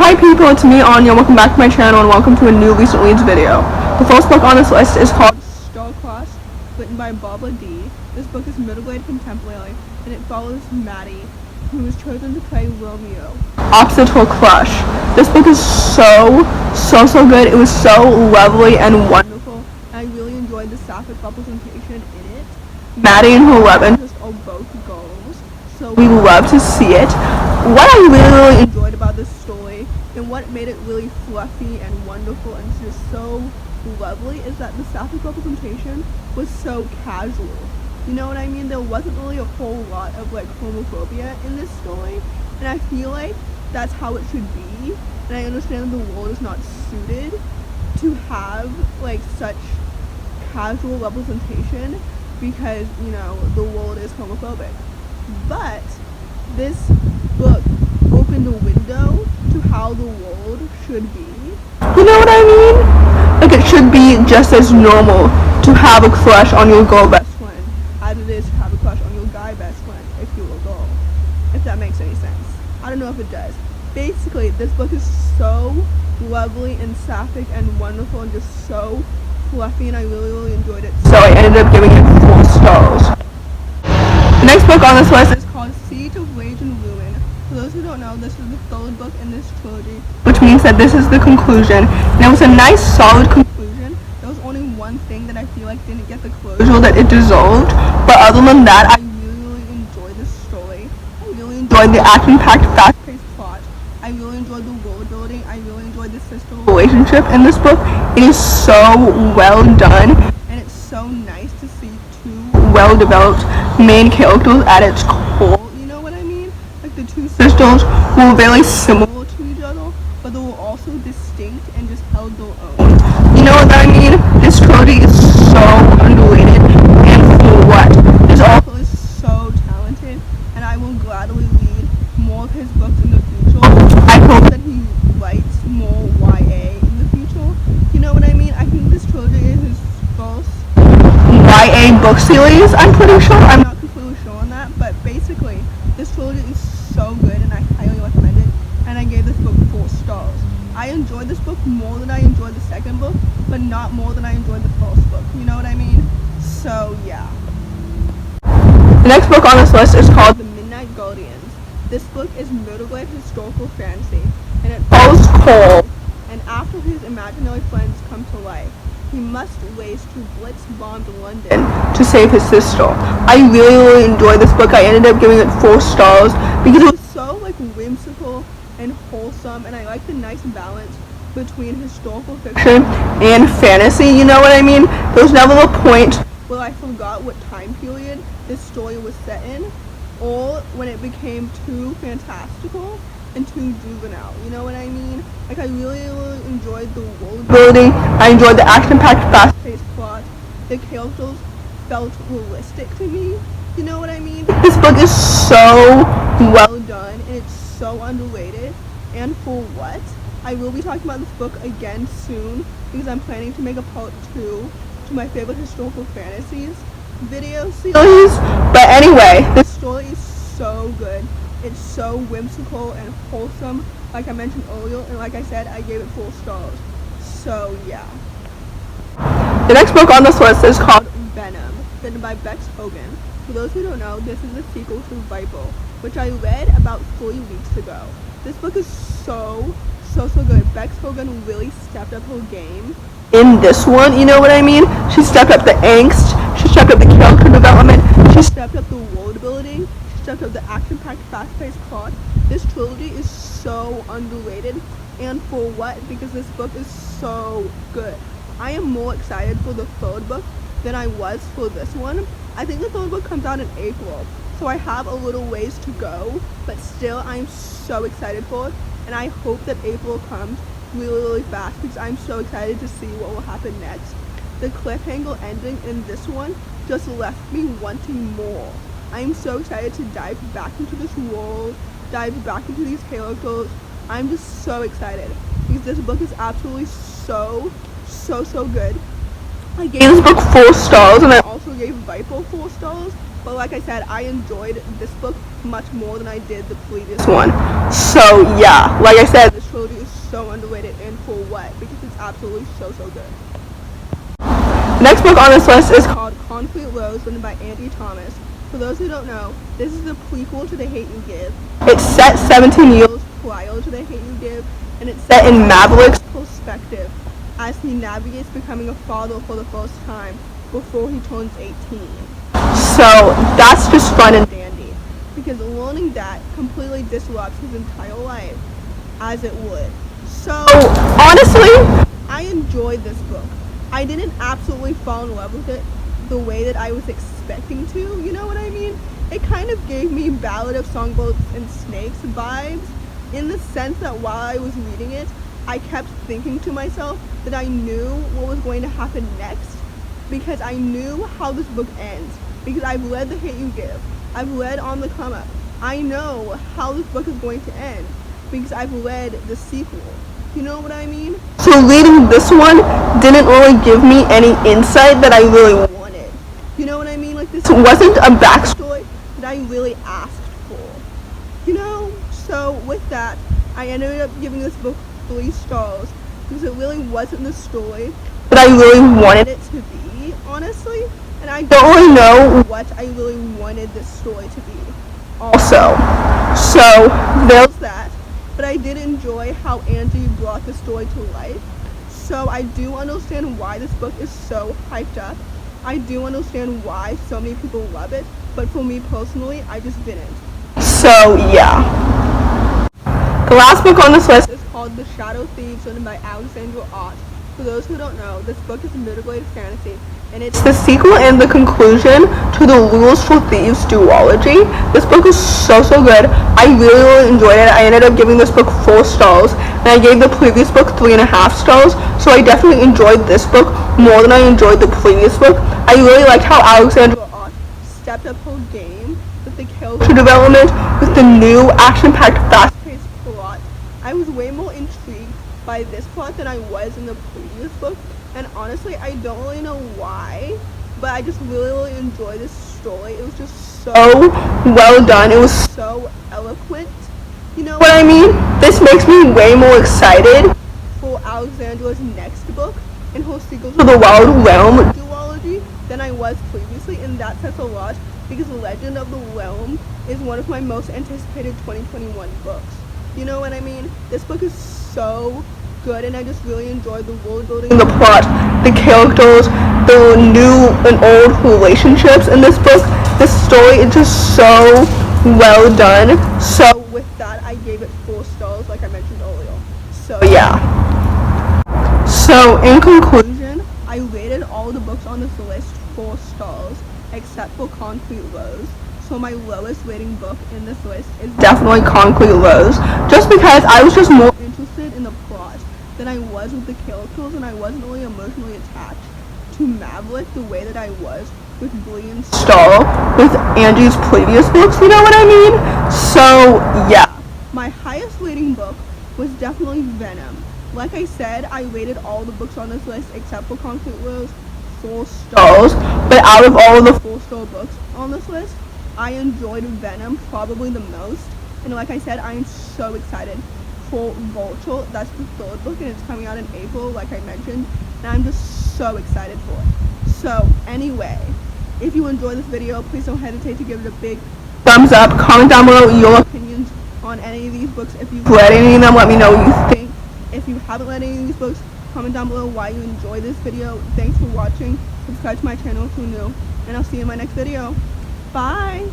Hi people, it's me Anja, welcome back to my channel and welcome to a new recent reads video. The first book on this list is called Star-Crossed, written by Barbara Dee. This book is middle grade contemporary and it follows Maddie, who was chosen to play Romeo, opposite her crush. This book is so good. It was so lovely and wonderful, and I really enjoyed the sapphic representation in it. Maddie and her love interest are both girls, so we love to see it. What I really enjoyed about this story and what made it really fluffy and wonderful and just so lovely is that the sapphic representation was so casual. You know what I mean? There wasn't really a whole lot of like homophobia in this story, and I feel like that's how it should be. And I understand that the world is not suited to have like such casual representation because, you know, the world is homophobic. But this book opened a window to how the world should be. You know what I mean? Like, it should be just as normal to have a crush on your girl best friend as it is to have a crush on your guy best friend if you're a girl. If that makes any sense. I don't know if it does. Basically, this book is so lovely and sapphic and wonderful and just so fluffy, and I really enjoyed it. So I ended up giving it 4 stars. The next book on this list is called Siege of Rage and Ruin. For those who don't know, this is the third book in this trilogy, which means that this is the conclusion. And it was a nice, solid conclusion. There was only one thing that I feel like didn't get the closure that it deserved. But other than that, I really enjoyed this story. I really enjoyed the action-packed, fast-paced plot. I really enjoyed the world building. I really enjoyed the sister relationship in this book. It is so well done, and it's so nice to see two well-developed main characters at its core. You know what I mean? Like, the two sisters were very similar to each other, but they were also distinct and just held their own. You know what I mean? This trilogy is so underrated, and for what? This author is so talented, and I will gladly read more of his books in the future. I hope that he writes more YA in the future. You know what I mean? I think this trilogy is his first YA book series, I'm pretty sure. I'm not completely sure on that, but basically, this trilogy is so good and I highly recommend it, and I gave this book 4 stars. I enjoyed this book more than I enjoyed the second book, but not more than I enjoyed the first book. You know what I mean? So, yeah. The next book on this list is called The Midnight Guardians. This book is middle grade historical fantasy, and it follows Cole, and after his imaginary friends come to life, he must race to blitz-bombed London to save his sister. I really enjoyed this book. I ended up giving it 4 stars because it was so like whimsical and wholesome, and I like the nice balance between historical fiction and fantasy. You know what I mean? There was never a point where I forgot what time period this story was set in, or when it became too fantastical and too juvenile. You know what I mean? Like, I really enjoyed the world building. I enjoyed the action-packed, fast-paced plot. The characters felt realistic to me. You know what I mean? This book is so well done, and it's so underrated. And for what? I will be talking about this book again soon, because I'm planning to make a part 2 to my favorite historical fantasies video series. But anyway, this story is so good. It's so whimsical and wholesome, like I mentioned earlier, and like I said, I gave it 4 stars. So, yeah. The next book on this list is called Venom, written by Hogan. For those who don't know, this is a sequel to Viper, which I read about 3 weeks ago. This book is so good. Hogan really stepped up her game in this one, you know what I mean? She stepped up the angst, she stepped up the character development, she stepped up the world building, she stepped up the action-packed, fast-paced plot. This trilogy is so underrated, and for what? Because this book is so good. I am more excited for the 3rd book than I was for this one. I think the 3rd book comes out in April, so I have a little ways to go, but still I'm so excited for it, and I hope that April comes really fast because I'm so excited to see what will happen next. The cliffhanger ending in this one just left me wanting more. I'm so excited to dive back into this world, dive back into these characters. I'm just so excited because this book is absolutely so good. I gave this book 4 stars, and I also gave Viper 4 stars, but like I said, I enjoyed this book much more than I did the previous one. So yeah, like I said, this trilogy is so underrated, and for what? Because it's absolutely so good. The next book on this list is called Concrete Rose, written by Angie Thomas. For those who don't know, this is a prequel to The Hate U Give. It's set 17 years prior to The Hate U Give, and it's set in Maverick's perspective as he navigates becoming a father for the first time before he turns 18. So that's just fun and dandy, because learning that completely disrupts his entire life, as it would. So honestly, I enjoyed this book. I didn't absolutely fall in love with it the way that I was expecting to, you know what I mean? It kind of gave me Ballad of Songbirds and Snakes vibes, in the sense that while I was reading it, I kept thinking to myself that I knew what was going to happen next, because I knew how this book ends, because I've read The Hate U Give, I've read On the Come Up. I know how this book is going to end, because I've read the sequel. You know what I mean? So reading this one didn't really give me any insight that I really wanted. You know what I mean? Like, this wasn't a backstory that I really asked for. You know? So with that, I ended up giving this book 3 stars, because it really wasn't the story that I really wanted it to be, honestly. And I don't really know what I really wanted this story to be also. So there's that. But I did enjoy how Angie brought the story to life. So I do understand why this book is so hyped up. I do understand why so many people love it. But for me personally, I just didn't. So yeah. The last book on this list is called The Shadow Thieves, written by Alexandra. For those who don't know, this book is middle-grade fantasy, and it's the sequel and the conclusion to the Rules for Thieves duology. This book is so good. I really enjoyed it. I ended up giving this book 4 stars, and I gave the previous book 3.5 stars, so I definitely enjoyed this book more than I enjoyed the previous book. I really liked how Alexandra stepped up her game with the character development, with the new action-packed, fast-paced plot. I was way more intrigued by this plot than I was in the previous book, and honestly, I don't really know why, but I just really enjoyed this story. It was just so well done. It was so eloquent. You know what I mean? This makes me way more excited for Alexandra's next book and her sequel to the Wild Realm duology than I was previously, and that says a lot, because Legend of the Realm is one of my most anticipated 2021 books. You know what I mean? This book is so good, and I just really enjoyed the world building, the plot, the characters, the new and old relationships in this book. This story is just so well done. So with that, I gave it 4 stars, like I mentioned earlier. So yeah. So in conclusion, I rated all the books on this list 4 stars, except for Concrete Rose. So my lowest rating book in this list is definitely Concrete Rose, just because I was just more interested in the plot than I was with the characters, and I wasn't really emotionally attached to Maverick the way that I was with Blee and Star with Angie's previous books, you know what I mean? So yeah. My highest rating book was definitely Venom. Like I said, I rated all the books on this list except for Concrete Rose 4 stars, but out of all of the 4-star books on this list, I enjoyed Venom probably the most, and like I said, I am so excited for Vulture. That's the 3rd book, and it's coming out in April, like I mentioned, and I'm just so excited for it. So anyway, if you enjoyed this video, please don't hesitate to give it a big thumbs up. Comment down below your opinions on any of these books. If you've read any of them, let me know what you think. If you haven't read any of these books, comment down below why you enjoyed this video. Thanks for watching. Subscribe to my channel if you're new, and I'll see you in my next video. Bye!